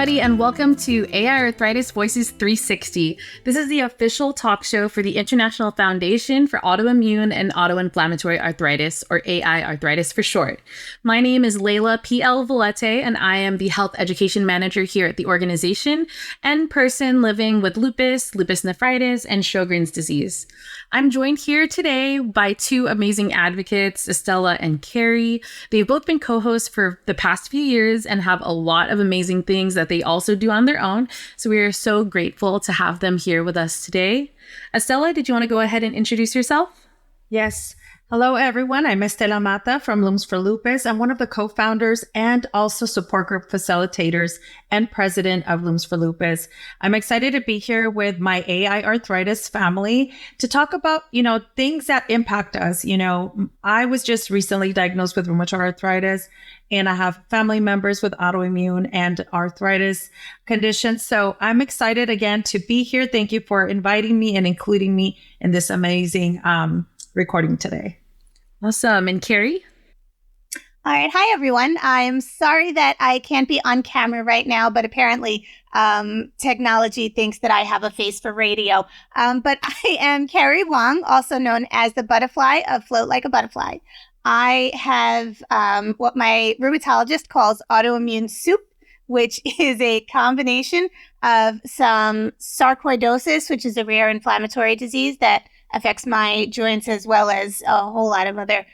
everybody, and welcome to AiArthritis Voices 360. This is the official talk show for the International Foundation for Autoimmune and Autoinflammatory Arthritis, or AiArthritis for short. My name is Leila P.L. Vallette, and I am the Health Education Manager here at the organization and person living with lupus, lupus nephritis, and Sjogren's disease. I'm joined here today by two amazing advocates, Estela and Kerry. They've both been co-hosts for the past few years and have a lot of amazing things that they also do on their own. So we are so grateful to have them here with us today. Estela, did you want to go ahead and introduce yourself? Yes. Hello, everyone. I'm Estela Mata from Looms for Lupus. I'm one of the co-founders and also support group facilitators and president of Looms for Lupus. I'm excited to be here with my AiArthritis family to talk about, things that impact us. I was just recently diagnosed with rheumatoid arthritis, and I have family members with autoimmune and arthritis conditions. So I'm excited again to be here. Thank you for inviting me and including me in this amazing recording today. Awesome. And Kerry? All right. Hi, everyone. I'm sorry that I can't be on camera right now, but apparently technology thinks that I have a face for radio. But I am Kerry Wong, also known as the butterfly of Float Like a Butterfly. I have what my rheumatologist calls autoimmune soup, which is a combination of some sarcoidosis, which is a rare inflammatory disease that affects my joints as well as a whole lot of other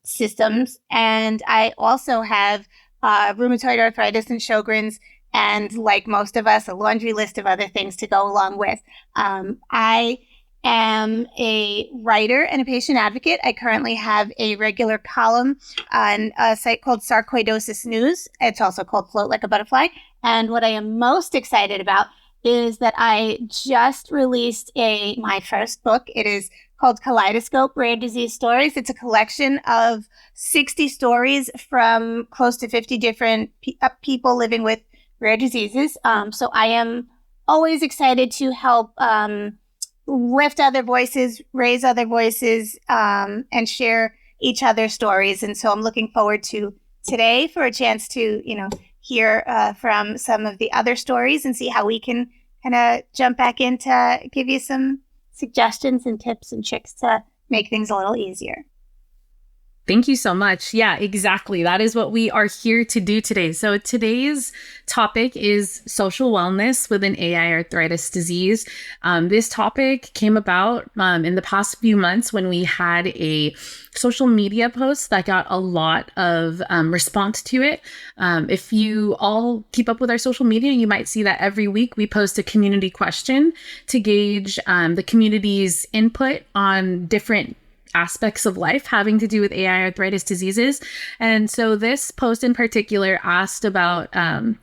systems. And I also have rheumatoid arthritis and Sjogren's, and like most of us, a laundry list of other things to go along with. I am a writer and a patient advocate. I currently have a regular column on a site called Sarcoidosis News. It's also called Float Like a Butterfly. And what I am most excited about is that I just released my first book. It is called Kaleidoscope Rare Disease Stories. It's a collection of 60 stories from close to 50 different people living with rare diseases. So I am always excited to help lift other voices, raise other voices, and share each other's stories. And so I'm looking forward to today for a chance to, hear from some of the other stories and see how we can kind of jump back in to give you some suggestions and tips and tricks to make things a little easier. Thank you so much. Yeah, exactly. That is what we are here to do today. So today's topic is social wellness within AiArthritis disease. This topic came about in the past few months when we had a social media post that got a lot of response to it. If you all keep up with our social media, you might see that every week we post a community question to gauge the community's input on different aspects of life having to do with AiArthritis diseases. And so this post in particular asked about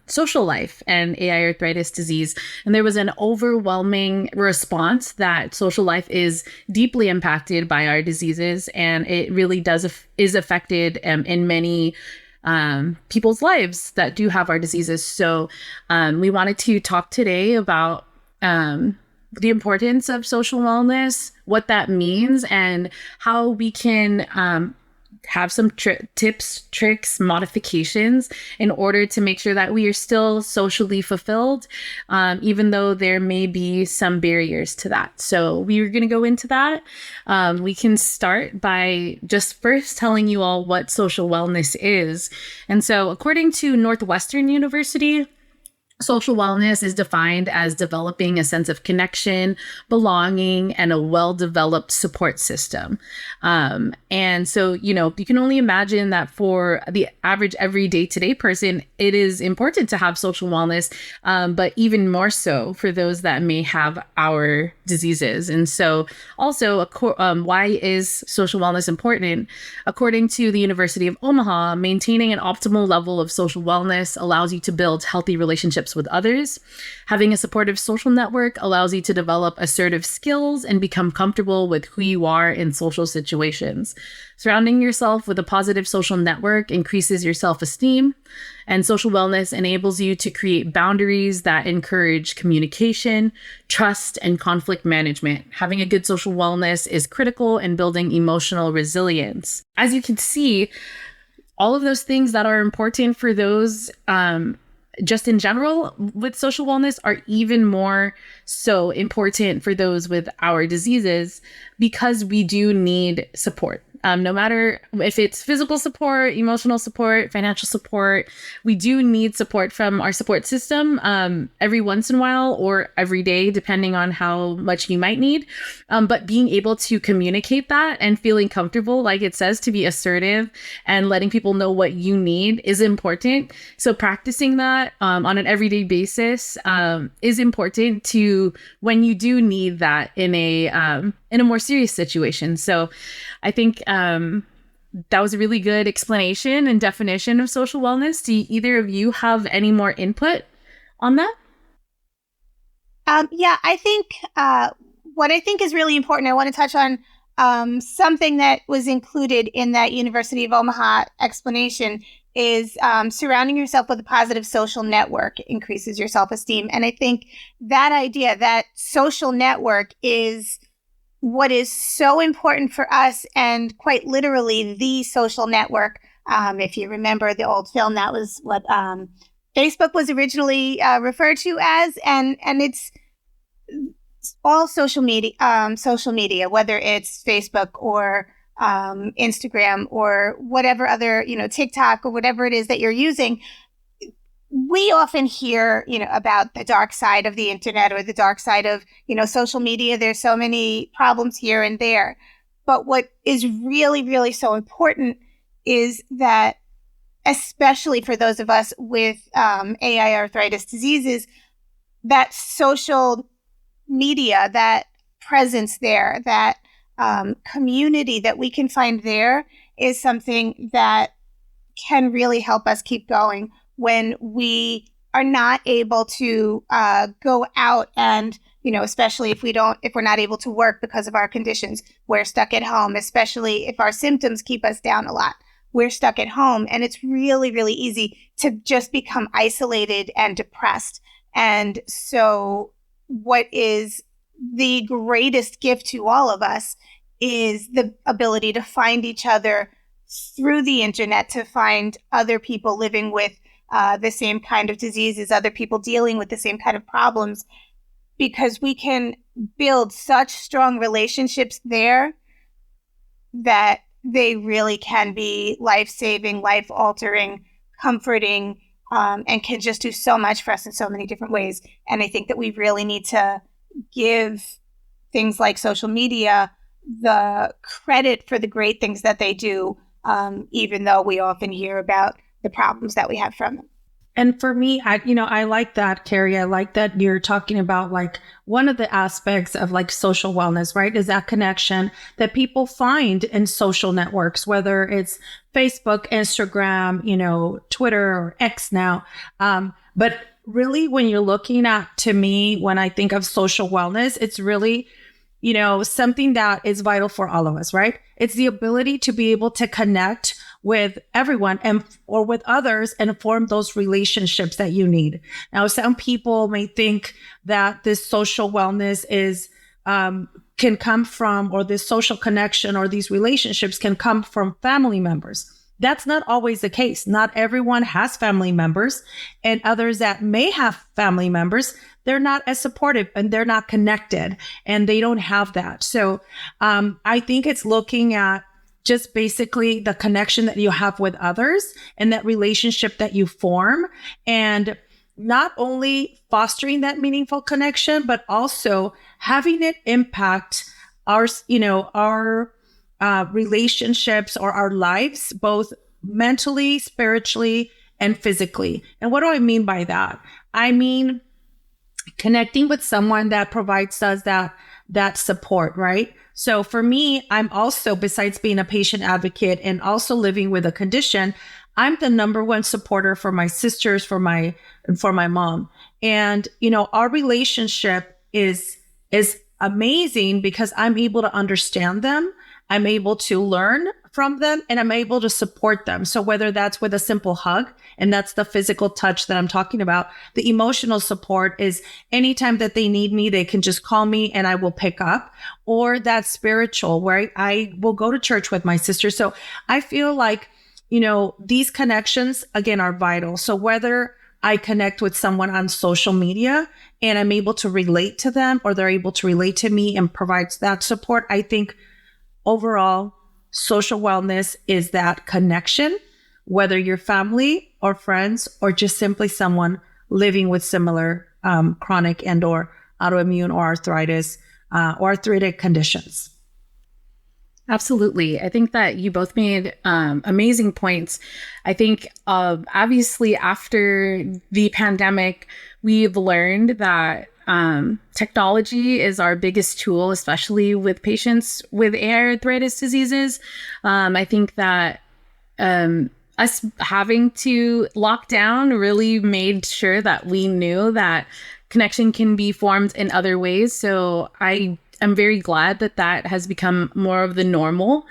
social life and AiArthritis disease. And there was an overwhelming response that social life is deeply impacted by our diseases. And it really is affected in many people's lives that do have our diseases. So we wanted to talk today about the importance of social wellness, what that means, and how we can have some tips, tricks, modifications in order to make sure that we are still socially fulfilled, even though there may be some barriers to that. So we're going to go into that. We can start by just first telling you all what social wellness is. And so according to Northwestern University, social wellness is defined as developing a sense of connection, belonging, and a well-developed support system. And so, you can only imagine that for the average everyday today person, it is important to have social wellness, but even more so for those that may have our diseases. And so also, why is social wellness important? According to the University of Omaha, maintaining an optimal level of social wellness allows you to build healthy relationships with others. Having a supportive social network allows you to develop assertive skills and become comfortable with who you are in social situations. Surrounding yourself with a positive social network increases your self-esteem, and social wellness enables you to create boundaries that encourage communication, trust, and conflict management. Having a good social wellness is critical in building emotional resilience. As you can see, all of those things that are important for those just in general with social wellness are even more so important for those with our diseases, because we do need support. No matter if it's physical support, emotional support, financial support, we do need support from our support system every once in a while or every day, depending on how much you might need. But being able to communicate that and feeling comfortable, like it says, to be assertive and letting people know what you need is important. So practicing that on an everyday basis is important to when you do need that in a more serious situation. So I think that was a really good explanation and definition of social wellness. Do either of you have any more input on that? Yeah, I think what I think is really important, I want to touch on something that was included in that University of Omaha explanation is surrounding yourself with a positive social network increases your self-esteem. And I think that idea, that social network, is what is so important for us, and quite literally the social network. If you remember the old film, that was what Facebook was originally referred to as, and it's all social media, whether it's Facebook or Instagram or whatever other, TikTok or whatever it is that you're using. We often hear, about the dark side of the internet or the dark side of, social media. There's so many problems here and there. But what is really, really so important is that, especially for those of us with AiArthritis diseases, that social media, that presence there, that community that we can find there is something that can really help us keep going when we are not able to go out and, especially if we're not able to work because of our conditions, we're stuck at home, especially if our symptoms keep us down a lot. We're stuck at home, and it's really, really easy to just become isolated and depressed. And so what is the greatest gift to all of us is the ability to find each other through the internet, to find other people living with the same kind of diseases, other people dealing with the same kind of problems, because we can build such strong relationships there that they really can be life-saving, life-altering, comforting, and can just do so much for us in so many different ways. And I think that we really need to give things like social media the credit for the great things that they do, even though we often hear about the problems that we have from them. And for me, I like that, Kerry. I like that you're talking about, like, one of the aspects of like social wellness, right, is that connection that people find in social networks, whether it's Facebook, Instagram, Twitter or X now. But really, when you're looking at, to me, when I think of social wellness, it's really, something that is vital for all of us, right? It's the ability to be able to connect with everyone or with others and form those relationships that you need. Now, some people may think that this social wellness is can come from, or this social connection or these relationships can come from family members. That's not always the case. Not everyone has family members, and others that may have family members, they're not as supportive and they're not connected and they don't have that. So I think it's looking at just basically the connection that you have with others and that relationship that you form, and not only fostering that meaningful connection, but also having it impact our relationships or our lives, both mentally, spiritually, and physically. And what do I mean by that? I mean, connecting with someone that provides us that support, right? So for me, I'm also, besides being a patient advocate and also living with a condition, I'm the number one supporter for my sisters, for my mom. And, our relationship is amazing because I'm able to understand them. I'm able to learn from them, and I'm able to support them. So whether that's with a simple hug, and that's the physical touch that I'm talking about, the emotional support is anytime that they need me, they can just call me and I will pick up, or that's spiritual, where I will go to church with my sister. So I feel like, these connections, again, are vital. So whether I connect with someone on social media and I'm able to relate to them, or they're able to relate to me and provide that support. I think overall, social wellness is that connection, whether you're family or friends or just simply someone living with similar chronic and or autoimmune or arthritis or arthritic conditions. Absolutely. I think that you both made amazing points. I think obviously after the pandemic, we've learned that technology is our biggest tool, especially with patients with AiArthritis diseases. I think that us having to lock down really made sure that we knew that connection can be formed in other ways. So I'm very glad that that has become more of the normal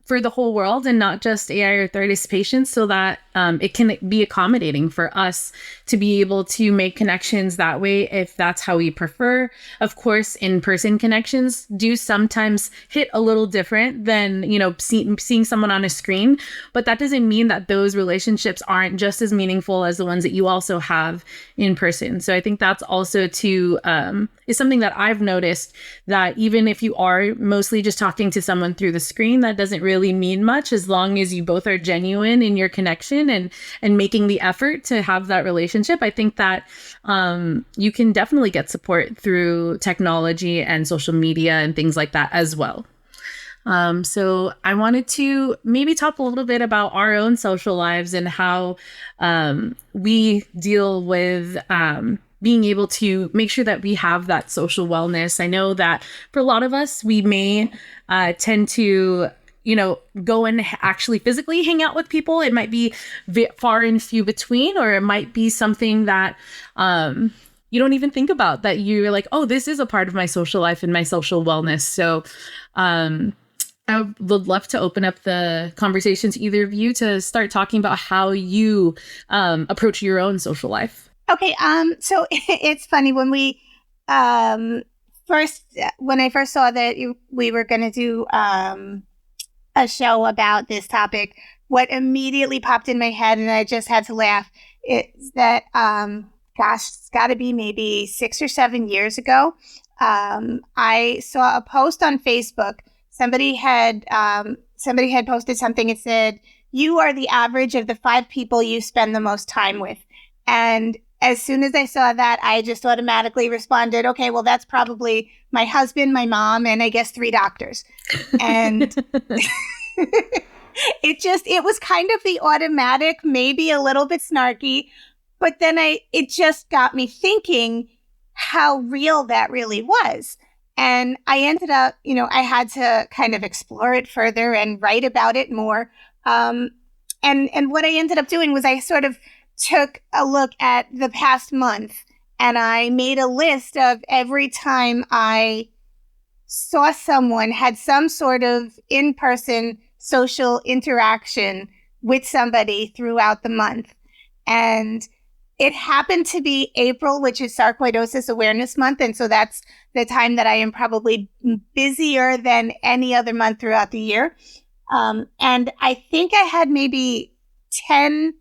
for the whole world and not just AiArthritis patients, so that it can be accommodating for us to be able to make connections that way if that's how we prefer. Of course, in-person connections do sometimes hit a little different than, seeing someone on a screen, but that doesn't mean that those relationships aren't just as meaningful as the ones that you also have in person. So I think that's also is something that I've noticed, that even if you are mostly just talking to someone through the screen, that doesn't really mean much as long as you both are genuine in your connection and making the effort to have that relationship. I think that you can definitely get support through technology and social media and things like that as well. So I wanted to maybe talk a little bit about our own social lives and how we deal with being able to make sure that we have that social wellness. I know that for a lot of us, we may tend to go and actually physically hang out with people. It might be far and few between, or it might be something that you don't even think about, that you're like, oh, this is a part of my social life and my social wellness. So I would love to open up the conversation to either of you to start talking about how you approach your own social life. Okay. So it's funny when we when I first saw that we were going to do a show about this topic, what immediately popped in my head, and I just had to laugh, is that, it's got to be maybe 6 or 7 years ago. I saw a post on Facebook. Somebody had posted something. It said, "You are the average of the 5 people you spend the most time with." And as soon as I saw that, I just automatically responded, okay, well, that's probably my husband, my mom, and I guess 3 doctors. And it was kind of the automatic, maybe a little bit snarky, but then it just got me thinking how real that really was. And I ended up, I had to kind of explore it further and write about it more. And what I ended up doing was I sort of took a look at the past month, and I made a list of every time I saw someone, had some sort of in-person social interaction with somebody throughout the month. And it happened to be April, which is Sarcoidosis Awareness Month. And so that's the time that I am probably busier than any other month throughout the year. And I think I had maybe 10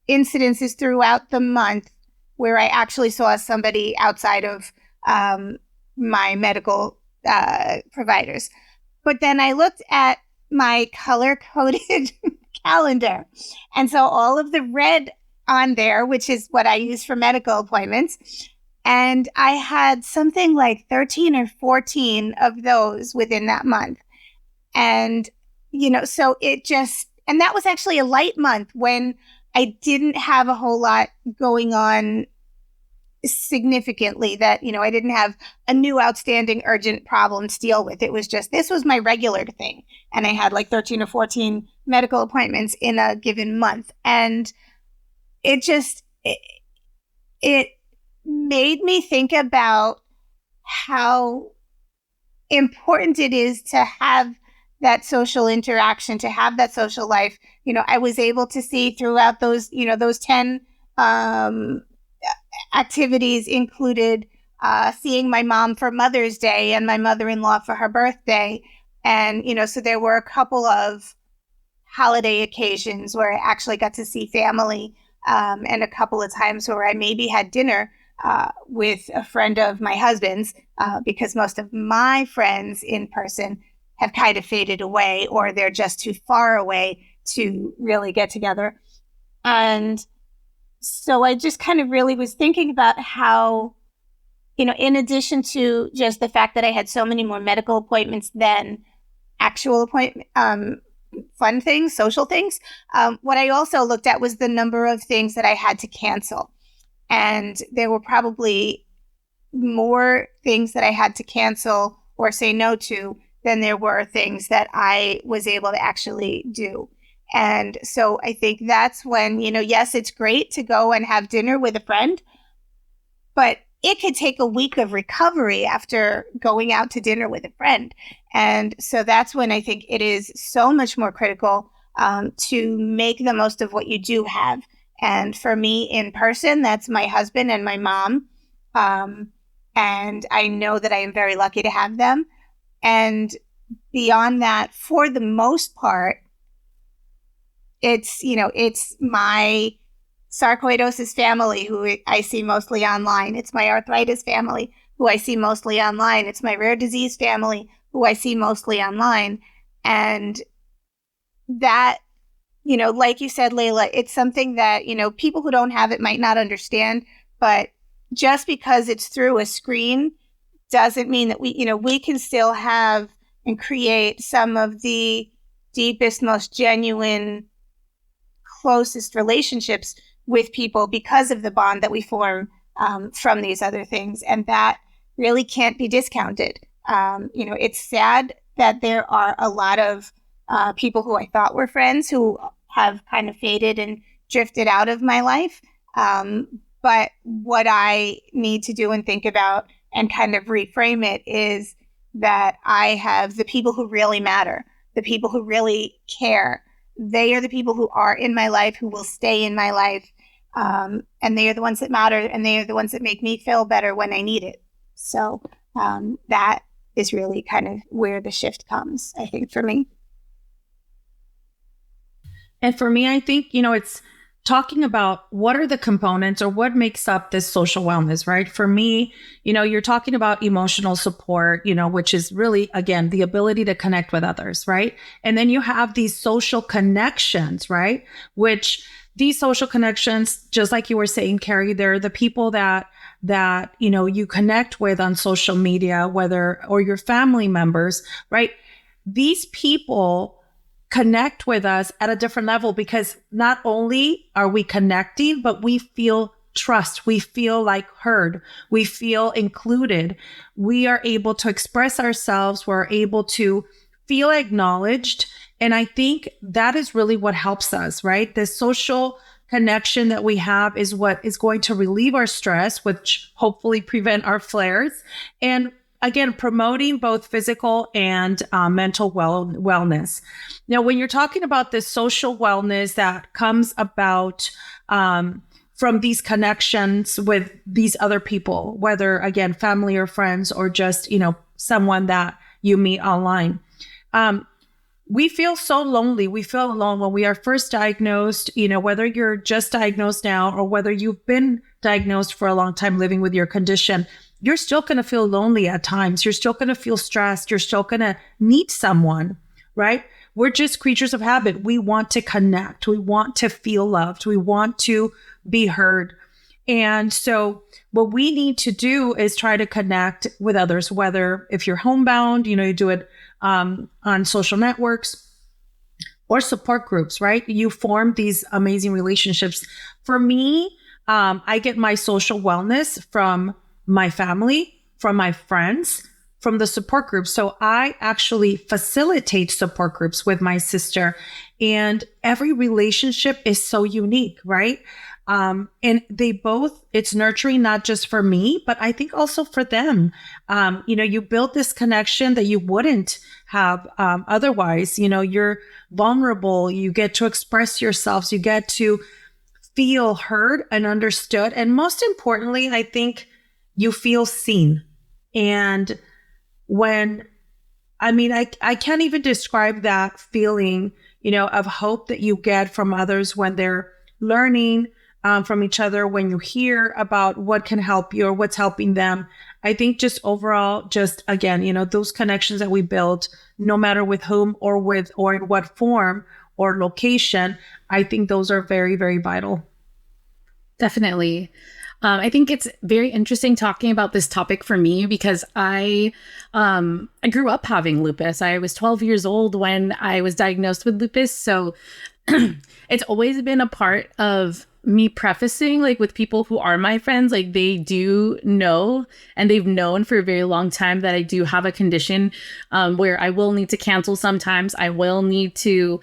incidences throughout the month where I actually saw somebody outside of my medical providers. But then I looked at my color-coded calendar. And so all of the red on there, which is what I use for medical appointments, and I had something like 13 or 14 of those within that month. And, so and that was actually a light month when I didn't have a whole lot going on significantly, that, I didn't have a new outstanding urgent problem to deal with. It was just, this was my regular thing. And I had like 13 or 14 medical appointments in a given month. And it made me think about how important it is to have that social interaction, to have that social life. I was able to see throughout those 10 activities included seeing my mom for Mother's Day and my mother-in-law for her birthday. And, so there were a couple of holiday occasions where I actually got to see family. and a couple of times where I maybe had dinner with a friend of my husband's, because most of my friends in person have kind of faded away, or they're just too far away to really get together. And so I just kind of really was thinking about how, in addition to just the fact that I had so many more medical appointments than actual appointment, fun things, social things, what I also looked at was the number of things that I had to cancel. And there were probably more things that I had to cancel or say no to than there were things that I was able to actually do. And so I think that's when, yes, it's great to go and have dinner with a friend, but it could take a week of recovery after going out to dinner with a friend. And so that's when I think it is so much more critical to make the most of what you do have. And for me in person, that's my husband and my mom. And I know that I am very lucky to have them. And beyond that, for the most part, it's my sarcoidosis family who I see mostly online. It's my arthritis family who I see mostly online. It's my rare disease family who I see mostly online. And that, like you said, Leila, it's something that, people who don't have it might not understand, but just because it's through a screen doesn't mean that we can still have and create some of the deepest, most genuine, closest relationships with people because of the bond that we form from these other things. And that really can't be discounted. It's sad that there are a lot of people who I thought were friends who have kind of faded and drifted out of my life. But what I need to do and think about and kind of reframe it is that I have the people who really matter, the people who really care. They are the people who are in my life, who will stay in my life. And they are the ones that matter, and they are the ones that make me feel better when I need it. So that is really kind of where the shift comes, I think, for me. And for me, I think, it's talking about what are the components or what makes up this social wellness, right? For me, you're talking about emotional support, which is really, again, the ability to connect with others, right? And then you have these social connections, right? Which these social connections, just like you were saying, Kerry, they're the people that you connect with on social media, or your family members, right? These people connect with us at a different level because not only are we connecting, but we feel trust. We feel like heard. We feel included. We are able to express ourselves. We're able to feel acknowledged. And I think that is really what helps us, right? The social connection that we have is what is going to relieve our stress, which hopefully prevent our flares. And again, promoting both physical and mental wellness. Now, when you're talking about this social wellness that comes about from these connections with these other people, whether, again, family or friends, or just, someone that you meet online, we feel so lonely. We feel alone when we are first diagnosed, whether you're just diagnosed now or whether you've been diagnosed for a long time living with your condition. You're still going to feel lonely at times. You're still going to feel stressed. You're still going to need someone, right? We're just creatures of habit. We want to connect. We want to feel loved. We want to be heard. And so what we need to do is try to connect with others, whether if you're homebound, you do it on social networks or support groups, right? You form these amazing relationships. For me, I get my social wellness from my family, from my friends, from the support groups. So I actually facilitate support groups with my sister, and every relationship is so unique, right? And it's nurturing, not just for me, but I think also for them. You build this connection that you wouldn't have otherwise. You're vulnerable. You get to express yourselves. You get to feel heard and understood. And most importantly, I think you feel seen. And I can't even describe that feeling, of hope that you get from others when they're learning from each other, when you hear about what can help you or what's helping them. I think just overall, just again, those connections that we build, no matter with whom or in what form or location, I think those are very, very vital. Definitely. I think it's very interesting talking about this topic for me because I grew up having lupus. I was 12 years old when I was diagnosed with lupus. So it's always been a part of me prefacing, like with people who are my friends, like they do know and they've known for a very long time that I do have a condition where I will need to cancel sometimes. I will need to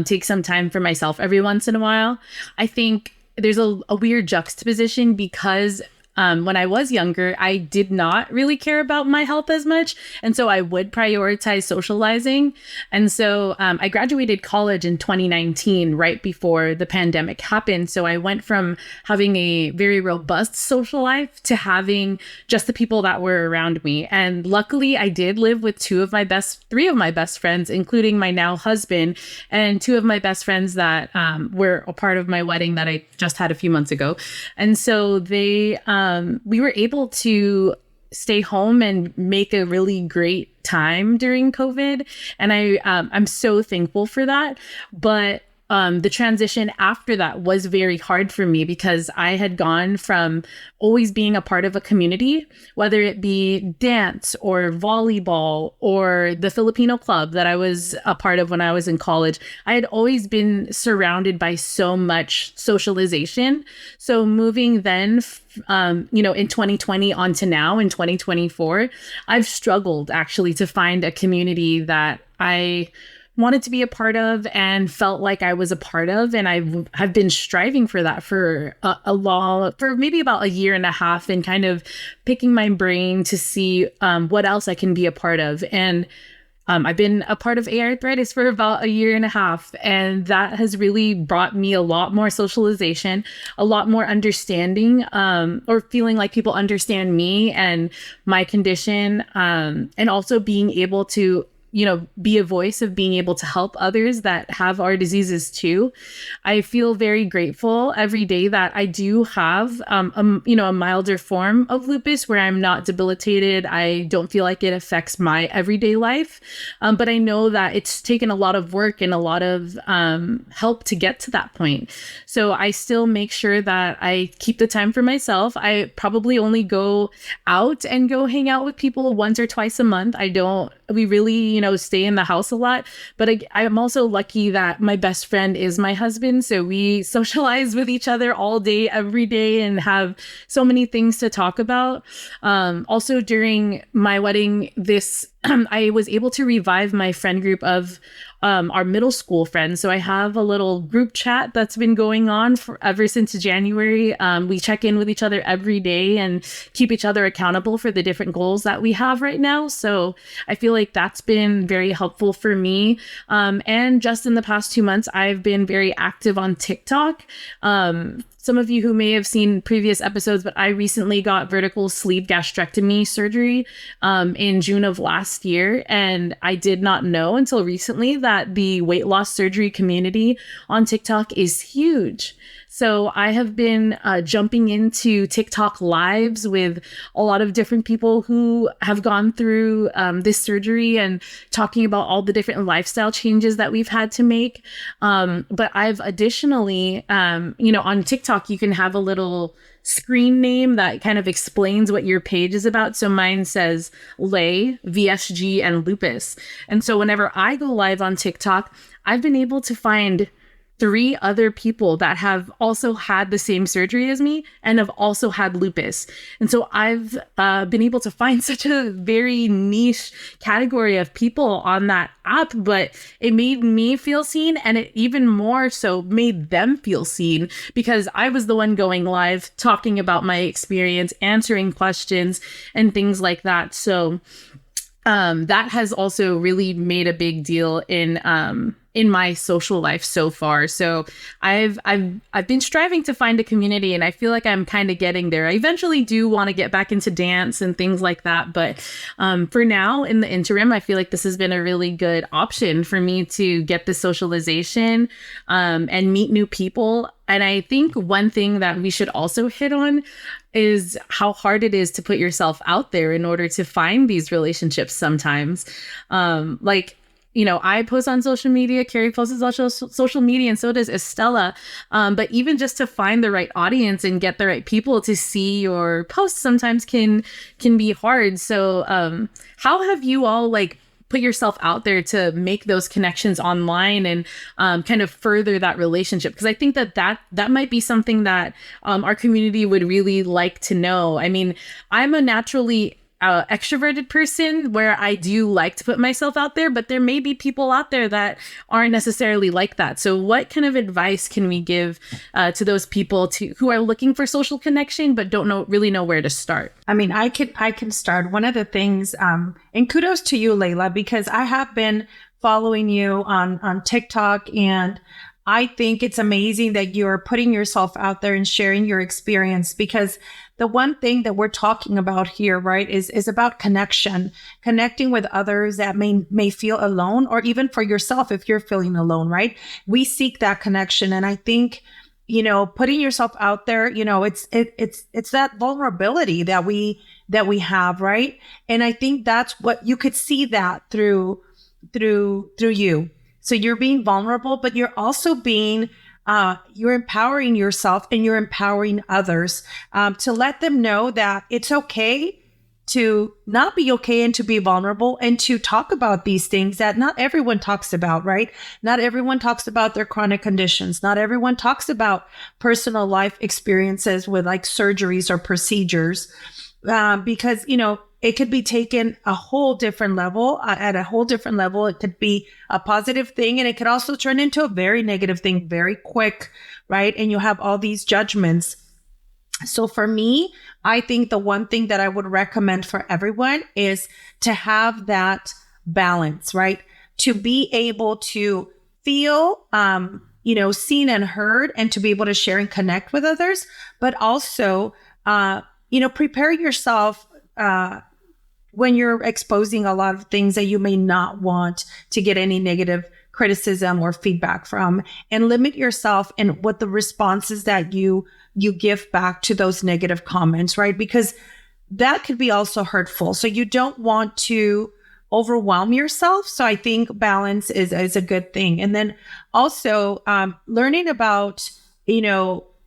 take some time for myself every once in a while. I think there's a weird juxtaposition because when I was younger, I did not really care about my health as much. And so I would prioritize socializing. And so I graduated college in 2019, right before the pandemic happened. So I went from having a very robust social life to having just the people that were around me. And luckily, I did live with three of my best friends, including my now husband, and two of my best friends that were a part of my wedding that I just had a few months ago. And so we were able to stay home and make a really great time during COVID. And I'm so thankful for that. But the transition after that was very hard for me because I had gone from always being a part of a community, whether it be dance or volleyball or the Filipino club that I was a part of when I was in college. I had always been surrounded by so much socialization. So moving then, in 2020 on to now in 2024, I've struggled actually to find a community that I wanted to be a part of and felt like I was a part of. And I've been striving for that for maybe about a year and a half and kind of picking my brain to see what else I can be a part of. And I've been a part of AiArthritis for about a year and a half. And that has really brought me a lot more socialization, a lot more understanding, or feeling like people understand me and my condition, and also being able to be a voice of being able to help others that have our diseases too. I feel very grateful every day that I do have, a milder form of lupus where I'm not debilitated. I don't feel like it affects my everyday life. But I know that it's taken a lot of work and a lot of help to get to that point. So I still make sure that I keep the time for myself. I probably only go out and go hang out with people once or twice a month. We really, stay in the house a lot. But I'm also lucky that my best friend is my husband. So we socialize with each other all day, every day, and have so many things to talk about. Also, during my wedding, I was able to revive my friend group of our middle school friends. So I have a little group chat that's been going on ever since January. We check in with each other every day and keep each other accountable for the different goals that we have right now. So I feel like that's been very helpful for me. And just in the past 2 months, I've been very active on TikTok. Some of you who may have seen previous episodes, but I recently got vertical sleeve gastrectomy surgery in June of last year. And I did not know until recently that the weight loss surgery community on TikTok is huge. So I have been jumping into TikTok lives with a lot of different people who have gone through this surgery and talking about all the different lifestyle changes that we've had to make. But I've additionally, on TikTok, you can have a little screen name that kind of explains what your page is about. So mine says Lay, VSG, and lupus. And so whenever I go live on TikTok, I've been able to find 3 other people that have also had the same surgery as me and have also had lupus. And so I've been able to find such a very niche category of people on that app, but it made me feel seen, and it even more so made them feel seen because I was the one going live, talking about my experience, answering questions and things like that. So that has also really made a big deal in my social life so far. So I've been striving to find a community, and I feel like I'm kind of getting there. I eventually do want to get back into dance and things like that. But for now, in the interim, I feel like this has been a really good option for me to get the socialization and meet new people. And I think one thing that we should also hit on is how hard it is to put yourself out there in order to find these relationships sometimes. Like, I post on social media, Kerry posts on social media, and so does Estela. But even just to find the right audience and get the right people to see your posts sometimes can be hard. So how have you all put yourself out there to make those connections online and kind of further that relationship? Because I think that might be something that our community would really like to know. I mean, I'm a naturally extroverted person where I do like to put myself out there, but there may be people out there that aren't necessarily like that. So what kind of advice can we give to those people who are looking for social connection but don't really know where to start? I mean, I can start. One of the things, and kudos to you, Leila, because I have been following you on TikTok, and I think it's amazing that you're putting yourself out there and sharing your experience, because the one thing that we're talking about here, right, is about connecting with others that may feel alone, or even for yourself if you're feeling alone, right? We seek that connection. And I think, putting yourself out there, it's that vulnerability that we have, right? And I think that's what you could see that through you. So you're being vulnerable, but you're also being you're empowering yourself and you're empowering others to let them know that it's okay to not be okay and to be vulnerable and to talk about these things that not everyone talks about, right? Not everyone talks about their chronic conditions. Not everyone talks about personal life experiences with surgeries or procedures because, it could be taken a whole different level. At a whole different level, it could be a positive thing, and it could also turn into a very negative thing very quick, right? And you have all these judgments. So for me, I think the one thing that I would recommend for everyone is to have that balance, right? To be able to feel, seen and heard, and to be able to share and connect with others, but also, prepare yourself when you're exposing a lot of things that you may not want to get any negative criticism or feedback from, and limit yourself and what the responses that you give back to those negative comments, right? Because that could be also hurtful. So you don't want to overwhelm yourself. So I think balance is a good thing. And then also learning about,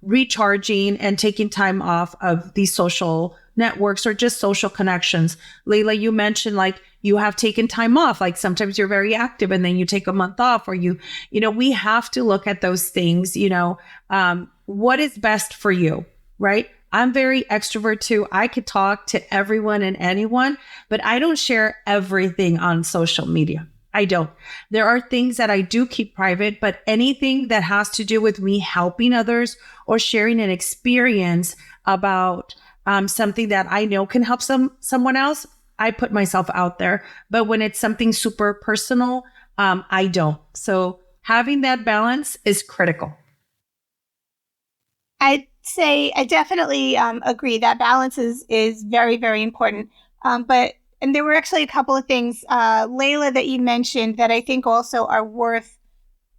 recharging and taking time off of these social networks or just social connections. Leila, you mentioned you have taken time off. Sometimes you're very active and then you take a month off, or we have to look at those things, what is best for you, right? I'm very extrovert too. I could talk to everyone and anyone, but I don't share everything on social media. I don't. There are things that I do keep private, but anything that has to do with me helping others or sharing an experience about something that I know can help someone else, I put myself out there. But when it's something super personal, I don't. So having that balance is critical. I'd say I definitely agree that balance is very, very important. And there were actually a couple of things, Leila, that you mentioned that I think also are worth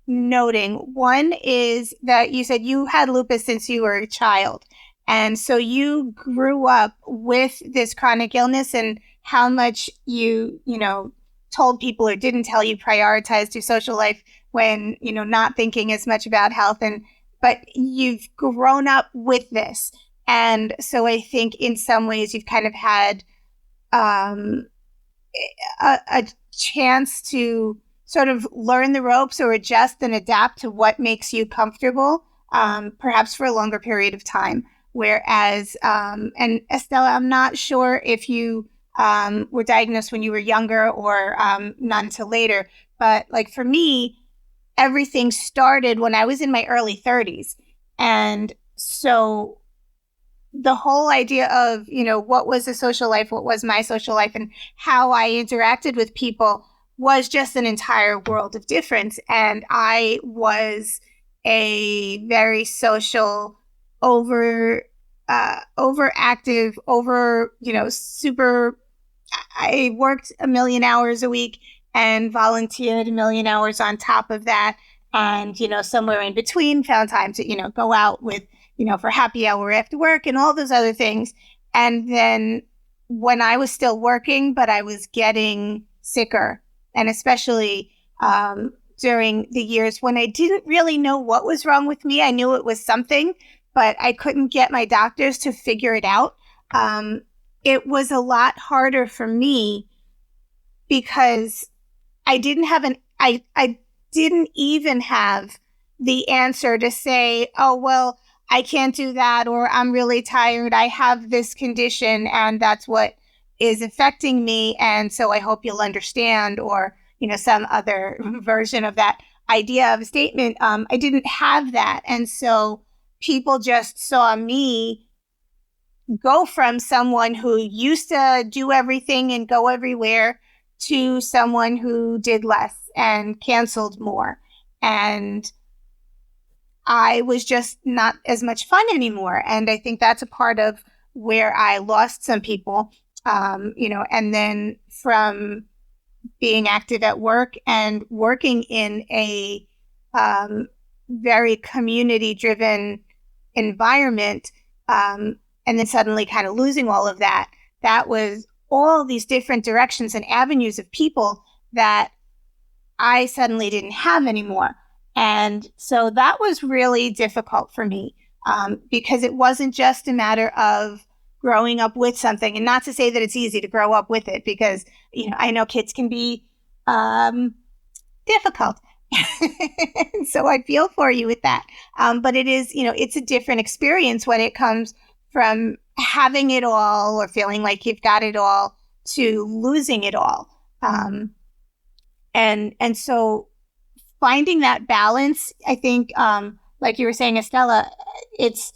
noting. One is that you said you had lupus since you were a child. And so you grew up with this chronic illness, and how much you told people or didn't tell you prioritized your social life when, not thinking as much about health. But you've grown up with this. And so I think in some ways you've kind of had a chance to sort of learn the ropes or adjust and adapt to what makes you comfortable, perhaps for a longer period of time. Whereas, and Estela, I'm not sure if you were diagnosed when you were younger or not until later, but for me, everything started when I was in my early 30s. And so the whole idea of, what was a social life, what was my social life, and how I interacted with people was just an entire world of difference. And I was a very social, overactive, super, I worked 1 million hours a week and volunteered 1 million hours on top of that. And, somewhere in between, found time to, go out with, for happy hour after work and all those other things. And then when I was still working, but I was getting sicker, and especially during the years when I didn't really know what was wrong with me. I knew it was something, but I couldn't get my doctors to figure it out. It was a lot harder for me because I didn't have I didn't even have the answer to say, oh, well, I can't do that, or I'm really tired. I have this condition and that's what is affecting me. And so I hope you'll understand, or, some other version of that idea of a statement. I didn't have that. And so people just saw me go from someone who used to do everything and go everywhere to someone who did less and canceled more. And I was just not as much fun anymore. And I think that's a part of where I lost some people, and then from being active at work and working in a very community-driven environment, and then suddenly kind of losing all of that. That was all these different directions and avenues of people that I suddenly didn't have anymore. And so that was really difficult for me, because it wasn't just a matter of growing up with something. And not to say that it's easy to grow up with it, because, I know kids can be difficult. So I feel for you with that. But it is, it's a different experience when it comes from having it all or feeling like you've got it all to losing it all. And so finding that balance, I think, like you were saying, Estela, it's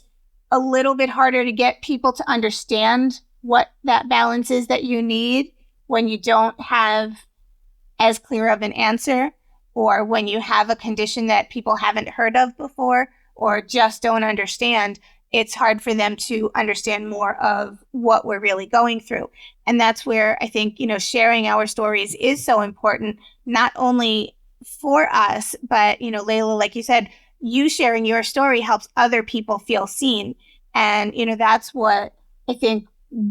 a little bit harder to get people to understand what that balance is that you need when you don't have as clear of an answer, or when you have a condition that people haven't heard of before or just don't understand. It's hard for them to understand more of what we're really going through. And that's where I think, sharing our stories is so important, not only for us, but, Leila, like you said, you sharing your story helps other people feel seen. And, that's what I think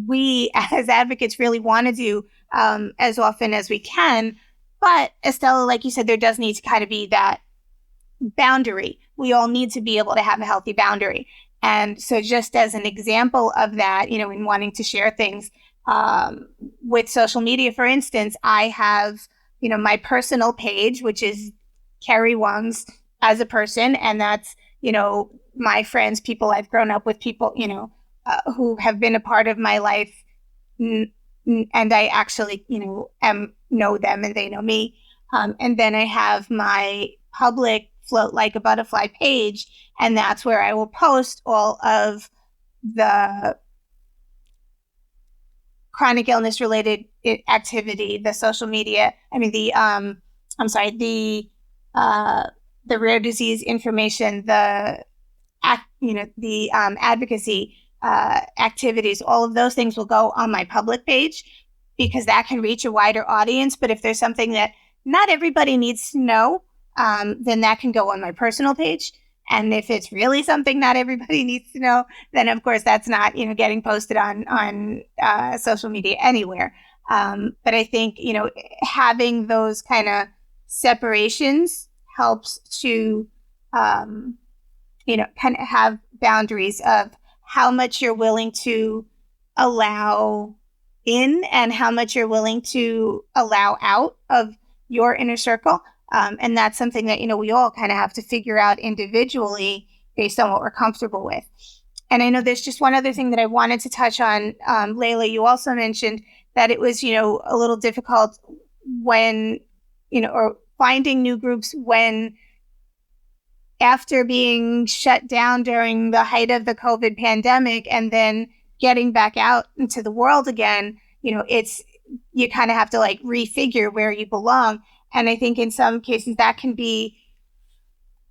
we as advocates really want to do as often as we can. But Estela, like you said, there does need to kind of be that boundary. We all need to be able to have a healthy boundary. And so just as an example of that, in wanting to share things with social media, for instance, I have, my personal page, which is Kerry Wong's as a person. And that's, my friends, people I've grown up with, people, who have been a part of my life. And I actually, know them and they know me. And then I have my public Float Like a Butterfly page. And that's where I will post all of the chronic illness related activity, the social media. I mean, the rare disease information, the advocacy activities, all of those things will go on my public page, because that can reach a wider audience. But if there's something that not everybody needs to know, then that can go on my personal page. And if it's really something not everybody needs to know, then of course that's not, getting posted on social media anywhere. But I think, having those kind of separations helps to, kind of have boundaries of how much you're willing to allow in and how much you're willing to allow out of your inner circle. And that's something that, we all kind of have to figure out individually based on what we're comfortable with. And I know there's just one other thing that I wanted to touch on. Leila, you also mentioned that it was, a little difficult when, or finding new groups when, after being shut down during the height of the COVID pandemic and then getting back out into the world again, you kind of have to like refigure where you belong. And I think in some cases that can be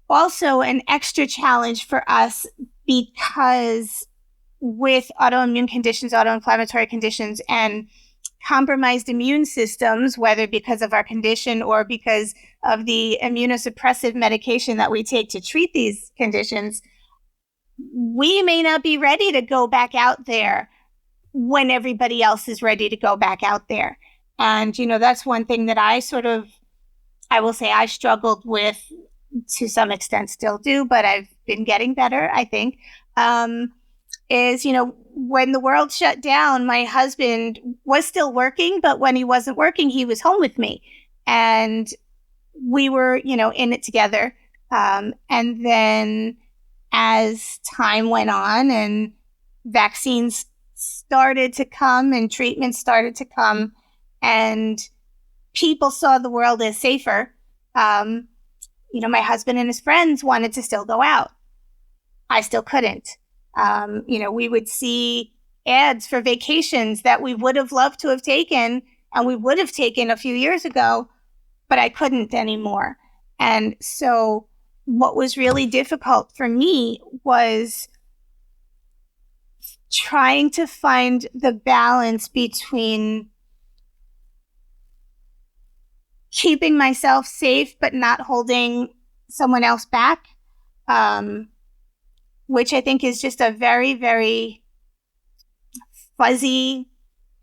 also an extra challenge for us, because with autoimmune conditions, autoinflammatory conditions, and compromised immune systems, whether because of our condition or because of the immunosuppressive medication that we take to treat these conditions, we may not be ready to go back out there when everybody else is ready to go back out there. And, that's one thing that I will say I struggled with to some extent, still do, but I've been getting better, I think, is, when the world shut down, my husband was still working, but when he wasn't working, he was home with me. And we were, in it together. And then as time went on and vaccines started to come and treatments started to come and people saw the world as safer, my husband and his friends wanted to still go out. I still couldn't. We would see ads for vacations that we would have loved to have taken and we would have taken a few years ago, but I couldn't anymore. And so what was really difficult for me was trying to find the balance between keeping myself safe but not holding someone else back, which I think is just a very, very fuzzy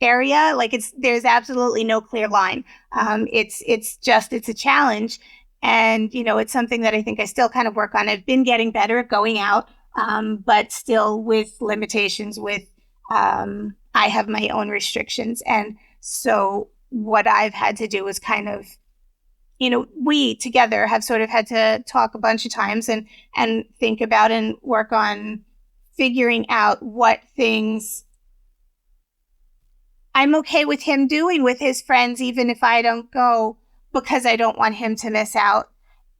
area. Like there's absolutely no clear line. It's a challenge. And, it's something that I think I still kind of work on. I've been getting better at going out, but still with limitations I have my own restrictions. And so what I've had to do is kind of, we together have sort of had to talk a bunch of times and think about and work on figuring out what things I'm okay with him doing with his friends, even if I don't go, because I don't want him to miss out.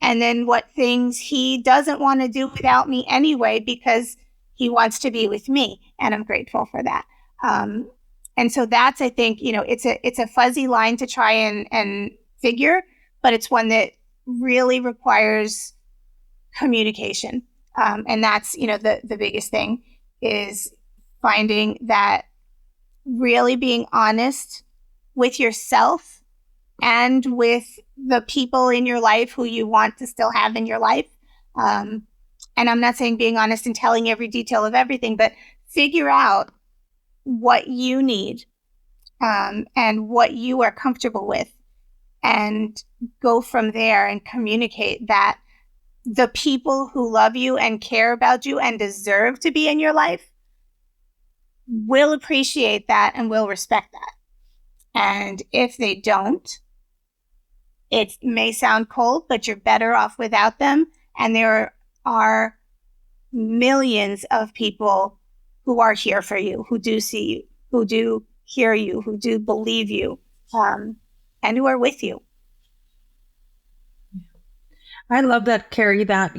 And then what things he doesn't want to do without me anyway, because he wants to be with me. And I'm grateful for that. And so that's, I think, it's a fuzzy line to try and figure, but it's one that really requires communication. And that's, the biggest thing is finding that really being honest with yourself and with the people in your life who you want to still have in your life. And I'm not saying being honest and telling every detail of everything, but figure out what you need and what you are comfortable with, and go from there and communicate that the people who love you and care about you and deserve to be in your life will appreciate that and will respect that. And if they don't, it may sound cold, but you're better off without them. And there are millions of people who are here for you, who do see you, who do hear you, who do believe you, and who are with you. I love that, Kerry, that,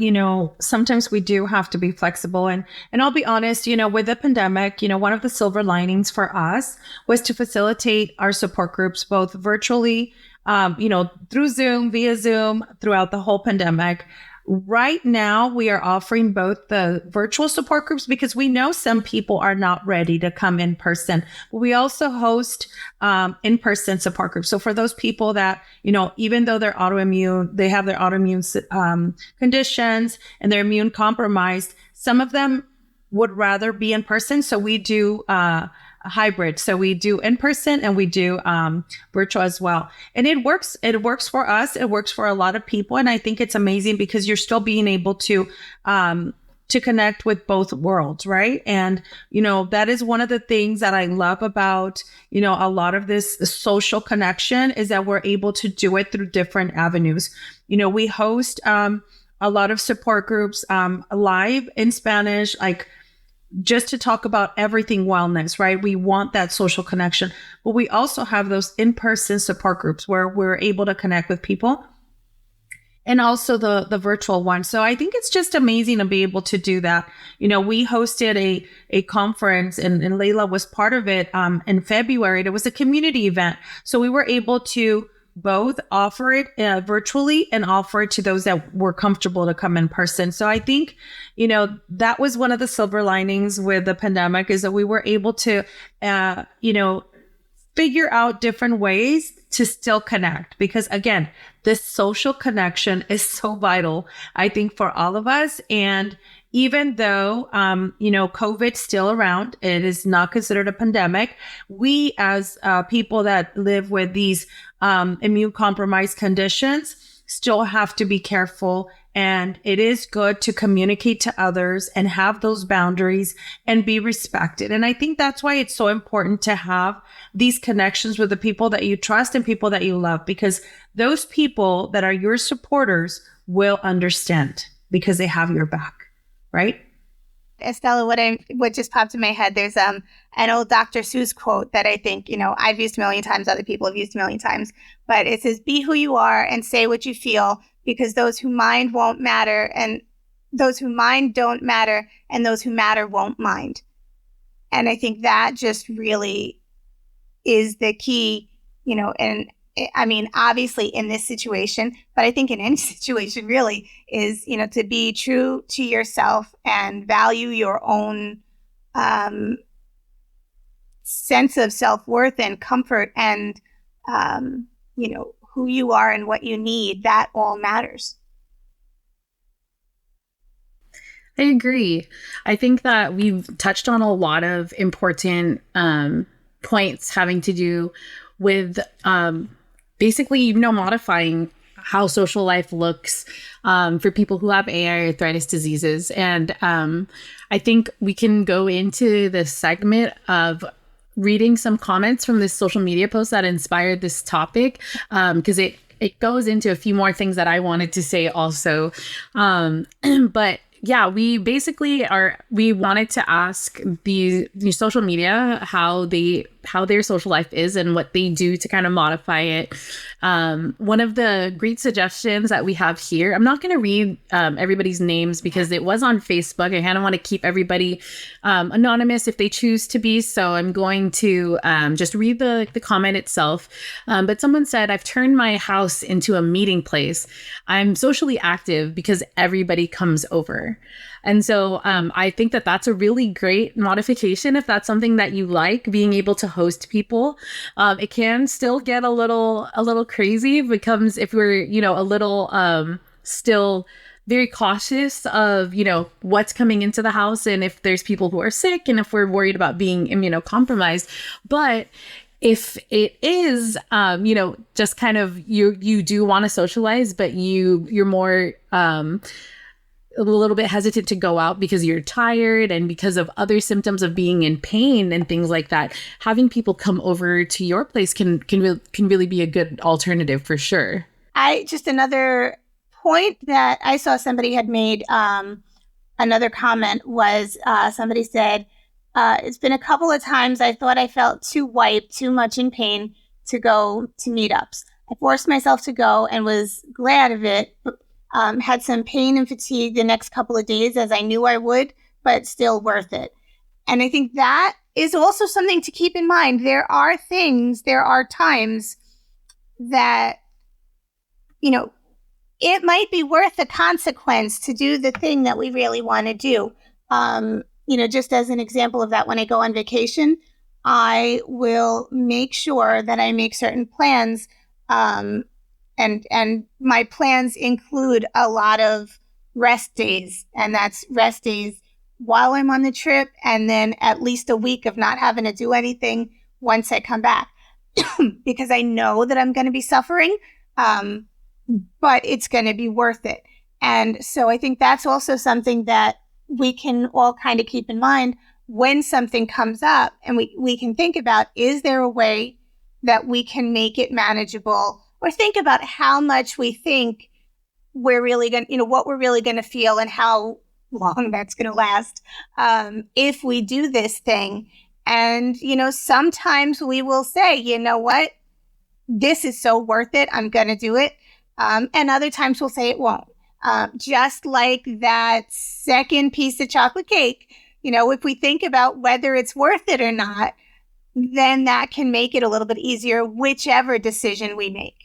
sometimes we do have to be flexible. And I'll be honest, with the pandemic, one of the silver linings for us was to facilitate our support groups, both virtually, through Zoom, via Zoom, throughout the whole pandemic. Right now, we are offering both the virtual support groups because we know some people are not ready to come in person. But we also host in-person support groups. So for those people that, even though they're autoimmune, they have their autoimmune conditions and they're immune compromised, some of them would rather be in person. So we do a hybrid. So we do in person and we do virtual as well. And it works. It works for us. It works for a lot of people. And I think it's amazing because you're still being able to connect with both worlds, right? And, that is one of the things that I love about, a lot of this social connection is that we're able to do it through different avenues. We host a lot of support groups live in Spanish, like just to talk about everything wellness, right? We want that social connection, but we also have those in-person support groups where we're able to connect with people, and also the virtual one. So I think it's just amazing to be able to do that. We hosted a conference and Leila was part of it in February. It was a community event. So we were able to both offer it virtually and offer it to those that were comfortable to come in person. So I think, that was one of the silver linings with the pandemic, is that we were able to, figure out different ways to still connect. Because again, this social connection is so vital, I think, for all of us. And even though, COVID's still around, it is not considered a pandemic. We as people that live with these immune compromised conditions still have to be careful. And it is good to communicate to others and have those boundaries and be respected. And I think that's why it's so important to have these connections with the people that you trust and people that you love, because those people that are your supporters will understand because they have your back, right? Estela, what just popped in my head, there's an old Dr. Seuss quote that I think, I've used a million times, other people have used a million times, but it says, be who you are and say what you feel, because those who mind won't matter, and those who mind don't matter, and those who matter won't mind. And I think that just really is the key, and I mean, obviously in this situation, but I think in any situation really is, to be true to yourself and value your own sense of self-worth and comfort and, who you are and what you need. That all matters. I agree. I think that we've touched on a lot of important points having to do with basically, modifying how social life looks for people who have AiArthritis diseases. And I think we can go into the segment of reading some comments from this social media post that inspired this topic, because it goes into a few more things that I wanted to say also. But yeah, we wanted to ask the social media how their social life is and what they do to kind of modify it. One of the great suggestions that we have here, I'm not going to read everybody's names because it was on Facebook. I kind of want to keep everybody anonymous if they choose to be. So I'm going to just read the comment itself. But someone said, I've turned my house into a meeting place. I'm socially active because everybody comes over. And so I think that that's a really great modification if that's something that you like, being able to host people. It can still get a little crazy if we're, a little still very cautious of, what's coming into the house and if there's people who are sick and if we're worried about being immunocompromised. But if it is, just kind of you do want to socialize, but you're more a little bit hesitant to go out because you're tired and because of other symptoms of being in pain and things like that, having people come over to your place can really be a good alternative for sure. Another point that I saw somebody had made, another comment was somebody said, it's been a couple of times I thought I felt too wiped, too much in pain to go to meetups. I forced myself to go and was glad of it. Had some pain and fatigue the next couple of days, as I knew I would, but still worth it. And I think that is also something to keep in mind. There are times that, it might be worth the consequence to do the thing that we really want to do. Just as an example of that, when I go on vacation, I will make sure that I make certain plans, and my plans include a lot of rest days, and that's rest days while I'm on the trip, and then at least a week of not having to do anything once I come back, because I know that I'm going to be suffering, but it's going to be worth it. And so I think that's also something that we can all kind of keep in mind when something comes up, and we can think about, is there a way that we can make it manageable? Or think about how much we think we're really going to, what we're really going to feel and how long that's going to last if we do this thing. And, sometimes we will say, you know what, this is so worth it, I'm going to do it. And other times we'll say it won't. Just like that second piece of chocolate cake, if we think about whether it's worth it or not, then that can make it a little bit easier, whichever decision we make.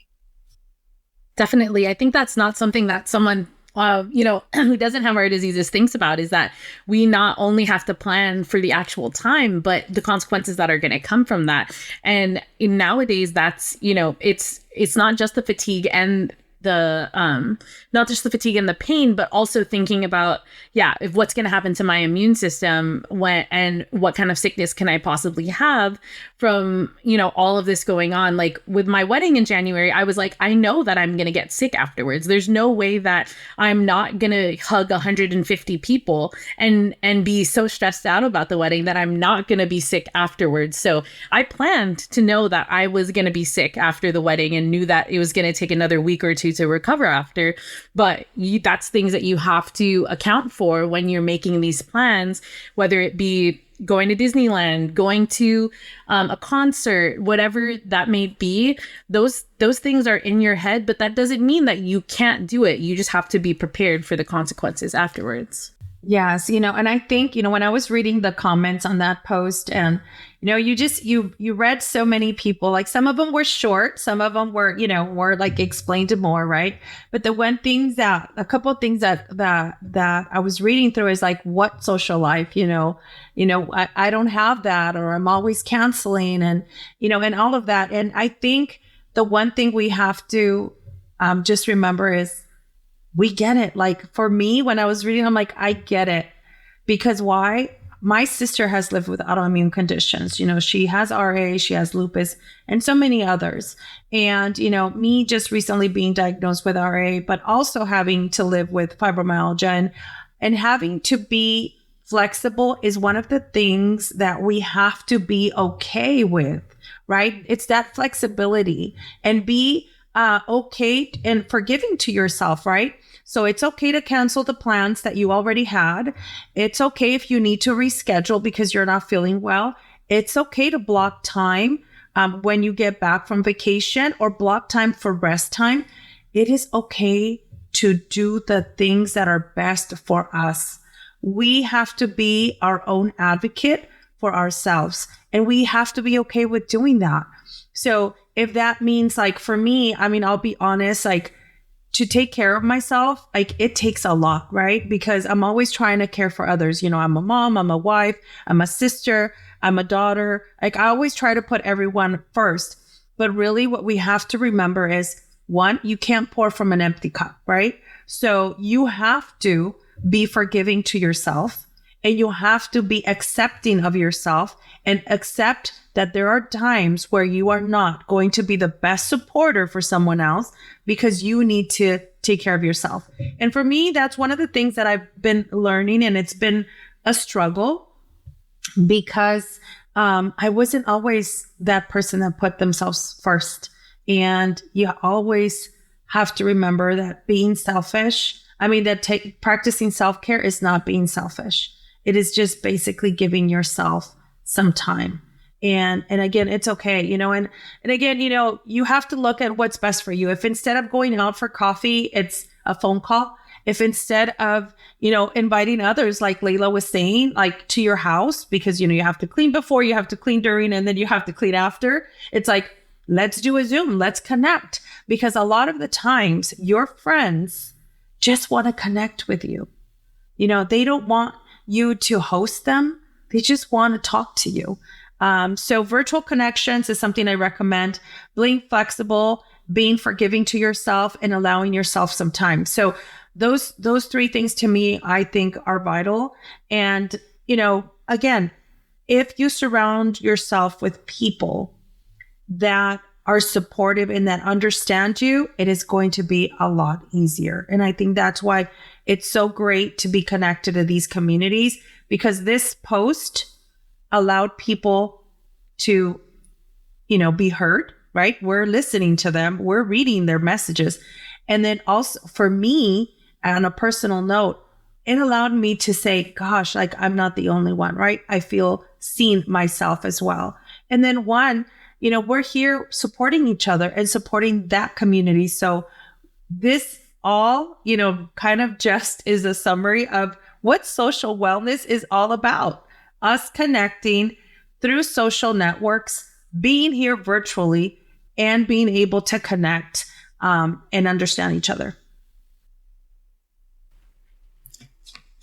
Definitely. I think that's not something that someone who doesn't have our diseases thinks about is that we not only have to plan for the actual time, but the consequences that are going to come from that. And nowadays, that's, it's not just the fatigue and the not just the fatigue and the pain, but also thinking about, if what's going to happen to my immune system and what kind of sickness can I possibly have from, all of this going on. Like with my wedding in January, I was like, I know that I'm going to get sick afterwards. There's no way that I'm not going to hug 150 people and be so stressed out about the wedding that I'm not going to be sick afterwards. So I planned to know that I was going to be sick after the wedding and knew that it was going to take another week or two to recover after. But that's things that you have to account for when you're making these plans, whether it be going to Disneyland, going to a concert, whatever that may be. Those things are in your head, but that doesn't mean that you can't do it. You just have to be prepared for the consequences afterwards. Yes, and I think, when I was reading the comments on that post and, you read so many people, like some of them were short, some of them were, were like explained more, right? But a couple of things that I was reading through is like, what social life, I don't have that, or I'm always canceling and all of that. And I think the one thing we have to just remember is, we get it. Like for me, when I was reading, I'm like, I get it. Because why? My sister has lived with autoimmune conditions. She has RA, she has lupus, and so many others. And, me just recently being diagnosed with RA, but also having to live with fibromyalgia and having to be flexible is one of the things that we have to be okay with, right? It's that flexibility and be okay and forgiving to yourself, right? So it's okay to cancel the plans that you already had. It's okay if you need to reschedule because you're not feeling well. It's okay to block time when you get back from vacation or block time for rest time. It is okay to do the things that are best for us. We have to be our own advocate for ourselves, and we have to be okay with doing that. So if that means, like for me, I'll be honest, like to take care of myself, like it takes a lot, right? Because I'm always trying to care for others. I'm a mom, I'm a wife, I'm a sister, I'm a daughter. Like I always try to put everyone first. But really what we have to remember is, one, you can't pour from an empty cup, right? So you have to be forgiving to yourself, and you have to be accepting of yourself and accept that there are times where you are not going to be the best supporter for someone else because you need to take care of yourself. And for me, that's one of the things that I've been learning, and it's been a struggle because I wasn't always that person that put themselves first. And you always have to remember that being selfish, practicing self-care is not being selfish. It is just basically giving yourself some time. And again, it's okay, and again, you have to look at what's best for you. If instead of going out for coffee, it's a phone call. If instead of, inviting others, like Leila was saying, like to your house, because, you have to clean before, you have to clean during, and then you have to clean after. It's like, let's do a Zoom, let's connect. Because a lot of the times your friends just want to connect with you. They don't want you to host them. They just want to talk to you. So virtual connections is something I recommend. Being flexible, being forgiving to yourself, and allowing yourself some time. So those three things to me, I think are vital. And, again, if you surround yourself with people that are supportive and that understand you, it is going to be a lot easier. And I think that's why it's so great to be connected to these communities, because this post allowed people to, be heard, right? We're listening to them. We're reading their messages. And then also for me, on a personal note, it allowed me to say, gosh, like I'm not the only one, right? I feel seen myself as well. And then we're here supporting each other and supporting that community. So this all, kind of just is a summary of what social wellness is all about. Us connecting through social networks, being here virtually, and being able to connect and understand each other.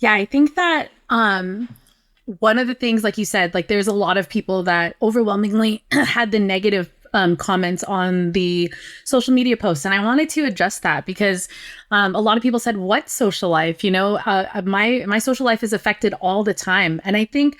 Yeah, I think that one of the things, like you said, like there's a lot of people that overwhelmingly had the negative comments on the social media posts. And I wanted to address that because a lot of people said, what social life? My social life is affected all the time. And I think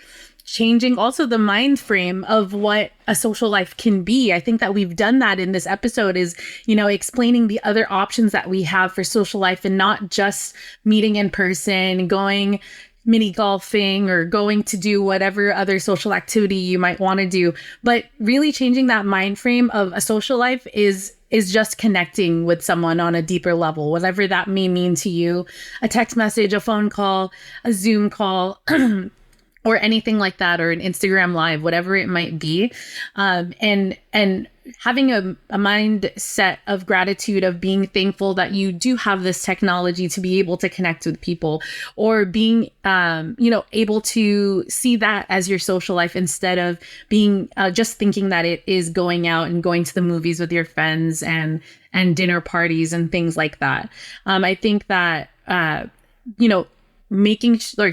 changing also the mind frame of what a social life can be. I think that we've done that in this episode is, explaining the other options that we have for social life and not just meeting in person, going mini golfing or going to do whatever other social activity you might want to do, but really changing that mind frame of a social life is just connecting with someone on a deeper level, whatever that may mean to you, a text message, a phone call, a Zoom call, or anything like that, or an Instagram live, whatever it might be. And having a mindset of gratitude, of being thankful that you do have this technology to be able to connect with people, or being, able to see that as your social life instead of being just thinking that it is going out and going to the movies with your friends and dinner parties and things like that. I think that,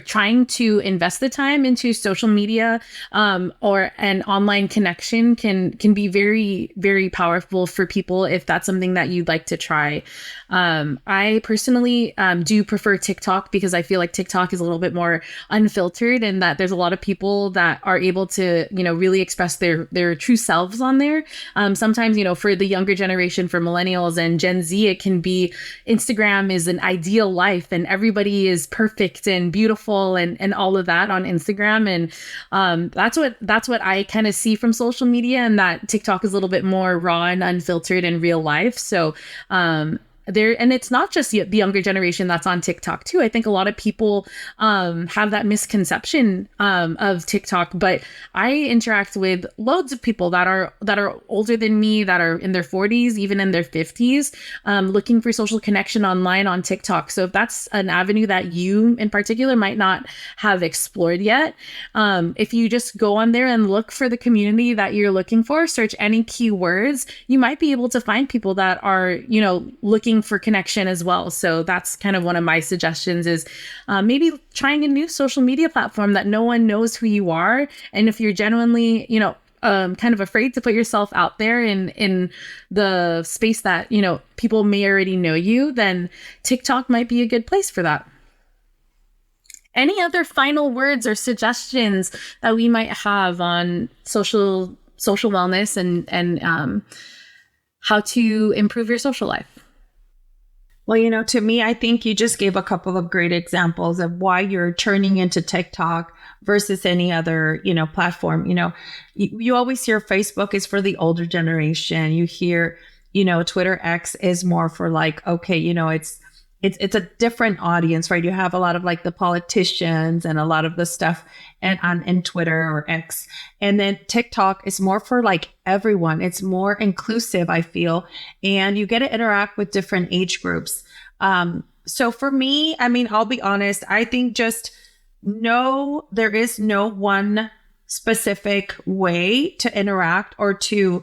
trying to invest the time into social media or an online connection can be very, very powerful for people if that's something that you'd like to try. I personally do prefer TikTok because I feel like TikTok is a little bit more unfiltered and that there's a lot of people that are able to, really express their true selves on there. Sometimes, for the younger generation, for millennials and Gen Z, it can be Instagram is an ideal life and everybody is perfect and beautiful and all of that on Instagram. And that's what I kind of see from social media, and that TikTok is a little bit more raw and unfiltered in real life. So and it's not just the younger generation that's on TikTok too. I think a lot of people have that misconception of TikTok, but I interact with loads of people that are older than me, that are in their 40s, even in their 50s, looking for social connection online on TikTok. So if that's an avenue that you in particular might not have explored yet, if you just go on there and look for the community that you're looking for, search any keywords, you might be able to find people that are, looking for connection as well. So that's kind of one of my suggestions is maybe trying a new social media platform that no one knows who you are. And if you're genuinely, kind of afraid to put yourself out there in the space that, people may already know you, then TikTok might be a good place for that. Any other final words or suggestions that we might have on social wellness and how to improve your social life? Well, to me, I think you just gave a couple of great examples of why you're turning into TikTok versus any other, platform. You always hear Facebook is for the older generation. You hear, Twitter X is more for like, okay, it's a different audience, right? You have a lot of like the politicians and a lot of the stuff and Twitter or X. And then TikTok is more for like everyone. It's more inclusive, I feel. And you get to interact with different age groups. So for me, I'll be honest, I think just there is no one specific way to interact or to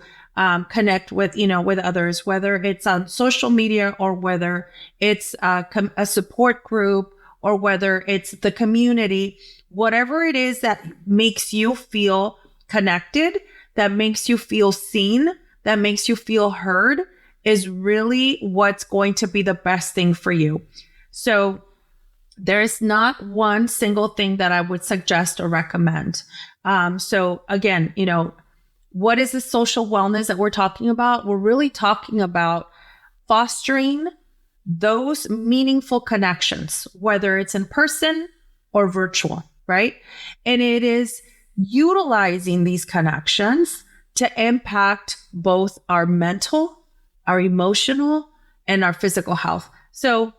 connect with, with others, whether it's on social media or whether it's a support group or whether it's the community, whatever it is that makes you feel connected, that makes you feel seen, that makes you feel heard is really what's going to be the best thing for you. So there is not one single thing that I would suggest or recommend. So again, what is the social wellness that we're talking about? We're really talking about fostering those meaningful connections, whether it's in person or virtual, right? And it is utilizing these connections to impact both our mental, our emotional, and our physical health. So,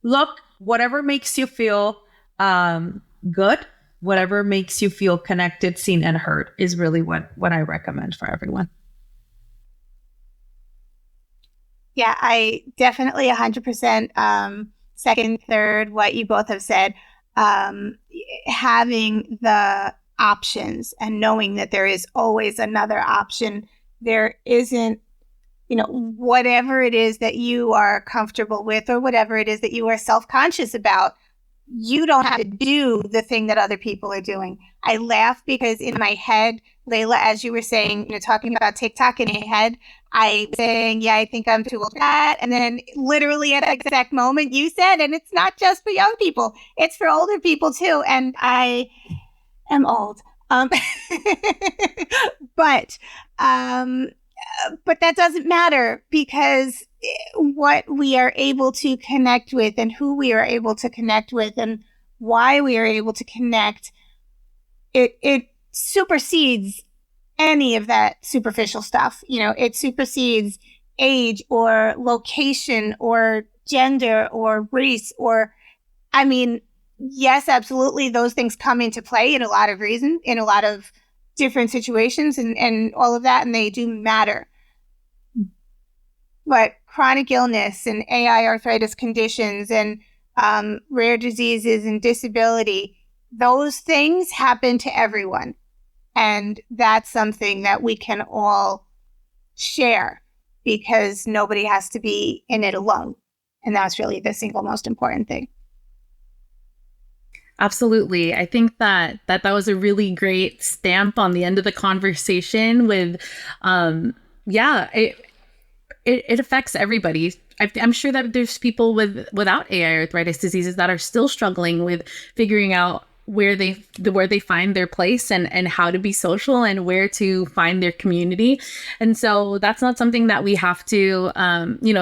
look, whatever makes you feel good, whatever makes you feel connected, seen, and heard is really what I recommend for everyone. Yeah, I definitely 100% second, third, what you both have said. Having the options and knowing that there is always another option. There isn't, whatever it is that you are comfortable with or whatever it is that you are self-conscious about, you don't have to do the thing that other people are doing. I laugh because in my head, Leila, as you were saying, talking about TikTok in my head, I was saying, yeah, I think I'm too old for that. And then literally at the exact moment you said, and it's not just for young people, it's for older people too. And I am old. But but that doesn't matter, because what we are able to connect with and who we are able to connect with and why we are able to connect, it supersedes any of that superficial stuff. It supersedes age or location or gender or race or, I mean, yes, absolutely, those things come into play in a lot of reasons, in a lot of different situations and all of that, and they do matter. But chronic illness and AI arthritis conditions and rare diseases and disability, those things happen to everyone. And that's something that we can all share, because nobody has to be in it alone. And that's really the single most important thing. Absolutely. I think that was a really great stamp on the end of the conversation with, it affects everybody. I'm sure that there's people without AI arthritis diseases that are still struggling with figuring out where they find their place and how to be social and where to find their community. And so that's not something that we have to,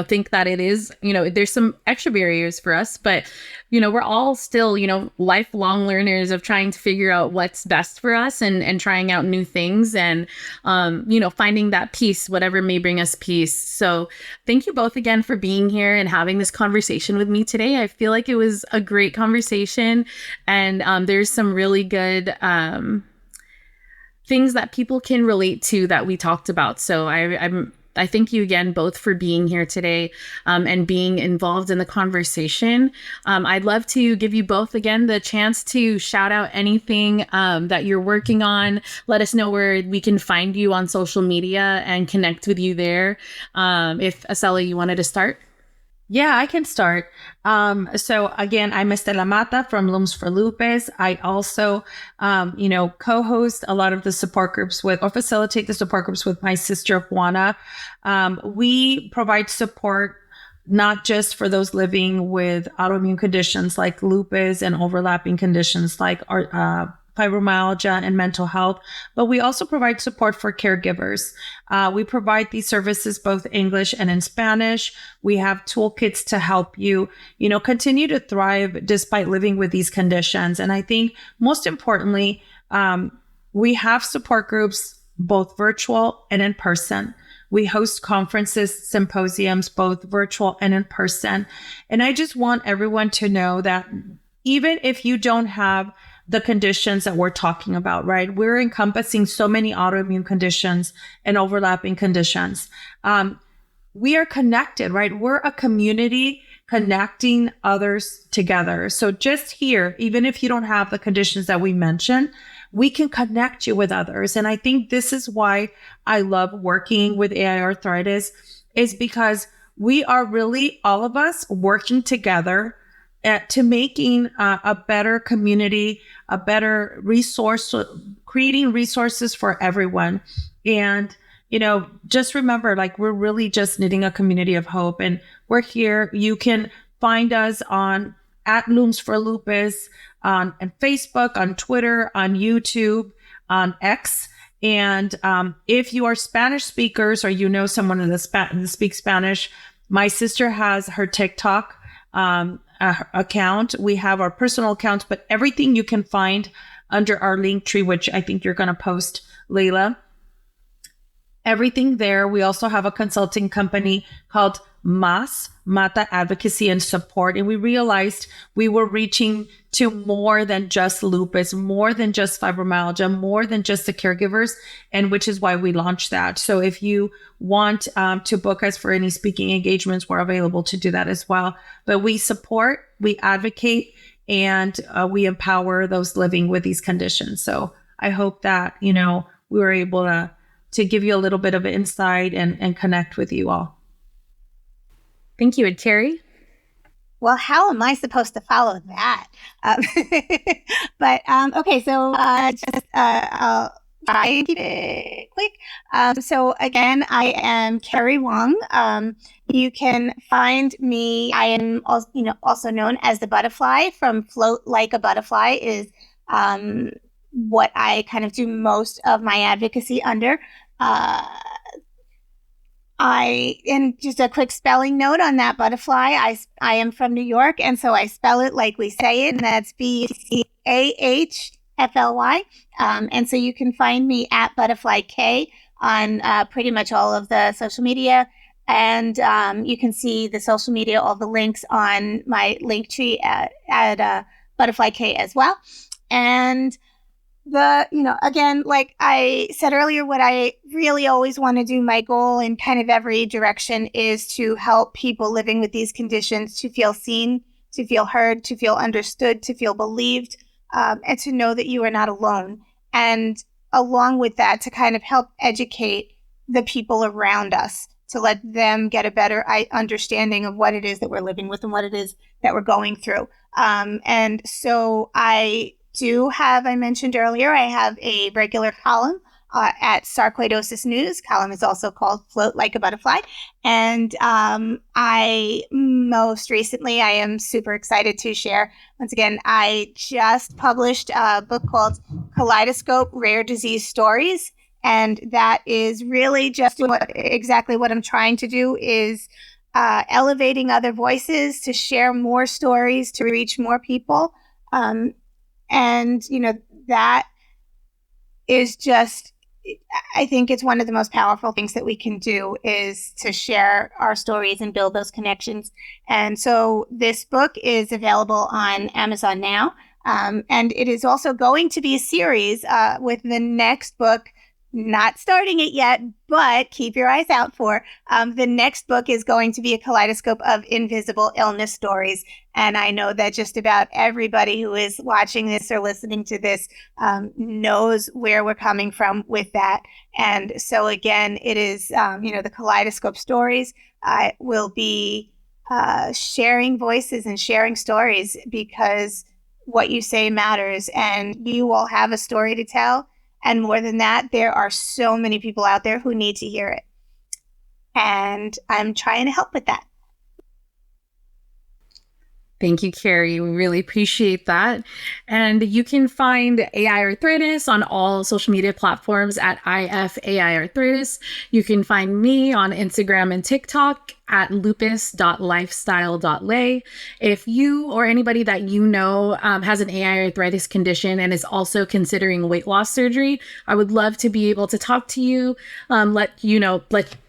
think that it is, there's some extra barriers for us, but we're all still, lifelong learners of trying to figure out what's best for us and trying out new things and, finding that peace, whatever may bring us peace. So thank you both again for being here and having this conversation with me today. I feel like it was a great conversation, and there's some really good things that people can relate to that we talked about. So I thank you again both for being here today and being involved in the conversation. I'd love to give you both again the chance to shout out anything that you're working on. Let us know where we can find you on social media and connect with you there. If Estela, you wanted to start. Yeah, I can start. So again, I'm Estela Mata from Looms for Lupus. I also, co-host a lot of the support groups or facilitate the support groups with my sister, Juana. We provide support not just for those living with autoimmune conditions like lupus and overlapping conditions like fibromyalgia and mental health, but we also provide support for caregivers. We provide these services both English and in Spanish. We have toolkits to help you, continue to thrive despite living with these conditions. And I think most importantly, we have support groups, both virtual and in person. We host conferences, symposiums, both virtual and in person. And I just want everyone to know that even if you don't have the conditions that we're talking about, right? We're encompassing so many autoimmune conditions and overlapping conditions. We are connected, right? We're a community connecting others together. So just here, even if you don't have the conditions that we mentioned, we can connect you with others. And I think this is why I love working with AI arthritis, is because we are really, all of us, working together to making a better community, a better resource, creating resources for everyone. And, just remember, we're really just knitting a community of hope, and we're here. You can find us at Looms for Lupus on Facebook, on Twitter, on YouTube, on X. And if you are Spanish speakers or someone that speaks Spanish, my sister has her TikTok account. We have our personal accounts, but everything you can find under our link tree, which I think you're going to post, Leila. Everything there. We also have a consulting company called Mata Advocacy and Support. And we realized we were reaching to more than just lupus, more than just fibromyalgia, more than just the caregivers, and which is why we launched that. So if you want to book us for any speaking engagements, we're available to do that as well. But we support, we advocate, and we empower those living with these conditions. So I hope that, we were able to give you a little bit of insight and connect with you all. Thank you. And Kerry? Well, how am I supposed to follow that? But okay, so I'll try and keep it quick. So again, I am Kerry Wong. You can find me. I am also known as the Butterfly from Float Like a Butterfly is what I kind of do most of my advocacy under. And just a quick spelling note on that butterfly. I am from New York, and so I spell it like we say it, and that's BAHFLY. And so you can find me at Butterfly K on pretty much all of the social media. And you can see the social media, all the links on my link tree at Butterfly K as well. And again, like I said earlier, what I really always want to do, my goal in kind of every direction is to help people living with these conditions to feel seen, to feel heard, to feel understood, to feel believed, and to know that you are not alone. And along with that, to kind of help educate the people around us, to let them get a better understanding of what it is that we're living with and what it is that we're going through. And so I mentioned earlier, I have a regular column at Sarcoidosis News. Column is also called Float Like a Butterfly. And I am super excited to share. Once again, I just published a book called Kaleidoscope Rare Disease Stories. And that is really just exactly what I'm trying to do is elevating other voices to share more stories, to reach more people. And, that is just, I think it's one of the most powerful things that we can do is to share our stories and build those connections. And so this book is available on Amazon now. And it is also going to be a series with the next book, not starting it yet, but keep your eyes out for. The next book is going to be a kaleidoscope of invisible illness stories. And I know that just about everybody who is watching this or listening to this knows where we're coming from with that. And so again, it is, the kaleidoscope stories will be sharing voices and sharing stories because what you say matters and you all have a story to tell. And more than that, there are so many people out there who need to hear it. And I'm trying to help with that. Thank you, Kerry. We really appreciate that. And you can find AiArthritis on all social media platforms at AiArthritis. You can find me on Instagram and TikTok at lupus.lifestyle.lay. If you or anybody that you know has an AiArthritis condition and is also considering weight loss surgery, I would love to be able to talk to you,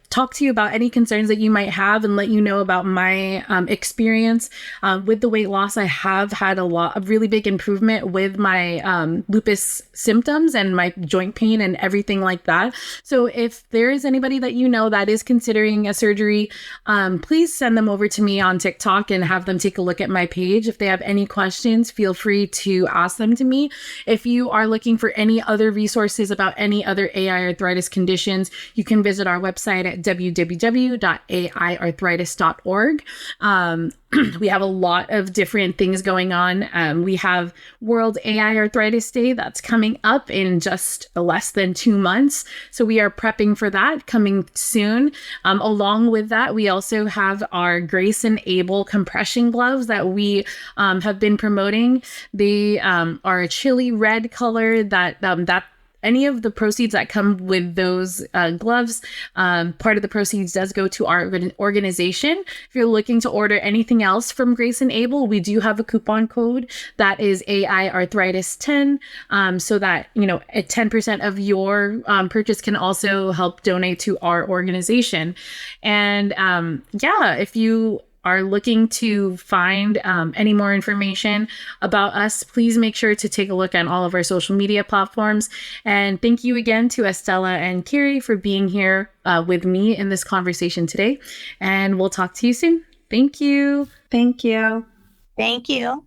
talk to you about any concerns that you might have and let you know about my experience with the weight loss. I have had a really big improvement with my lupus symptoms and my joint pain and everything like that. So if there is anybody that you know that is considering a surgery, please send them over to me on TikTok and have them take a look at my page. If they have any questions, feel free to ask them to me. If you are looking for any other resources about any other AiArthritis conditions, you can visit our website at www.aiarthritis.org. We have a lot of different things going on. We have World AiArthritis Day that's coming up in just less than 2 months. So we are prepping for that coming soon. Along with that, we also have our Grace and Able compression gloves that we have been promoting. They are a chili red color that any of the proceeds that come with those gloves, part of the proceeds does go to our organization. If you're looking to order anything else from Grace and Able, we do have a coupon code that is AiArthritis10, so that, a 10% of your purchase can also help donate to our organization. And if you are looking to find any more information about us, please make sure to take a look at all of our social media platforms. And thank you again to Estela and Kerry for being here with me in this conversation today. And we'll talk to you soon. Thank you. Thank you. Thank you.